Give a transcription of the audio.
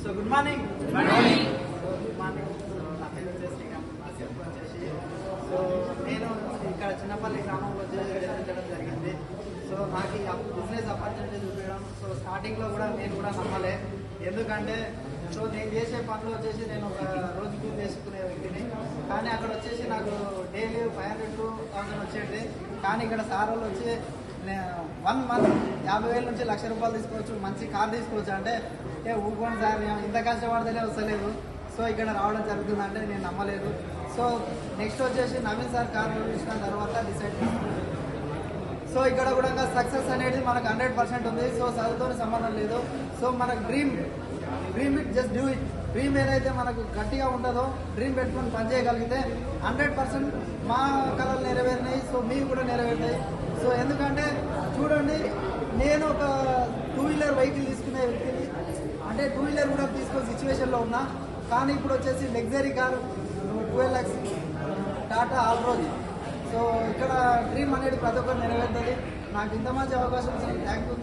So good morning. Good morning. Good morning. నా పేరు వచ్చేసి శ్రీకాంత్. నా చెప్పు వచ్చేసి సో నేను ఇక్కడ చిన్నపల్లి గ్రామంలో జన్మించడం జరిగింది. సో నాకు ఈ బిజినెస్ ఆపర్చునిటీ చూపించడం సో స్టార్టింగ్లో కూడా నేను కూడా నమ్మలే. ఎందుకంటే సో నేను చేసే పనులు వచ్చేసి నేను ఒక రోజుకు చేసుకునే వ్యక్తిని. కానీ అక్కడ వచ్చేసి నాకు డైలీ 500 to 1000 వచ్చేది. కానీ ఇక్కడ సార్ వాళ్ళు వచ్చి 1 month 50,000 నుంచి ₹1,00,000 తీసుకోవచ్చు, మంచి కార్ తీసుకోవచ్చు అంటే ఊరుకోండి సార్, ఇంత కష్టపడితేనే వస్తలేదు. సో ఇక్కడ రావడం జరుగుతుందంటే నేను నమ్మలేదు. సో నెక్స్ట్ వచ్చేసి నవీన్ సార్ కార్ చూసిన తర్వాత డిసైడ్ చేసుకున్నాను. సో ఇక్కడ కూడా సక్సెస్ అనేది మనకు 100% ఉంది. సో చదువుతో సంబంధం లేదు. సో మనకు dream it, just do it. Dream ఏదైతే మనకు గట్టిగా ఉంటుందో, డ్రీమ్ పెట్టుకొని పని చేయగలిగితే 100% మా కళలు నెరవేరినాయి. సో మీకు కూడా నెరవేరుతాయి. సో ఎందుకంటే చూడండి, నేను ఒక 2-wheeler వెహికల్ తీసుకునే వ్యక్తిని, అంటే 2-wheeler కూడా తీసుకునే సిచ్యువేషన్లో ఉన్నా. కానీ ఇప్పుడు వచ్చేసి luxury car 12 lakhs Tata Altroz. So ఇక్కడ డ్రీమ్ అనేది ప్రతి ఒక్కరు నెరవేరుతుంది. నాకు ఇంత మంచి అవకాశం ఇచ్చిన థ్యాంక్ యూ.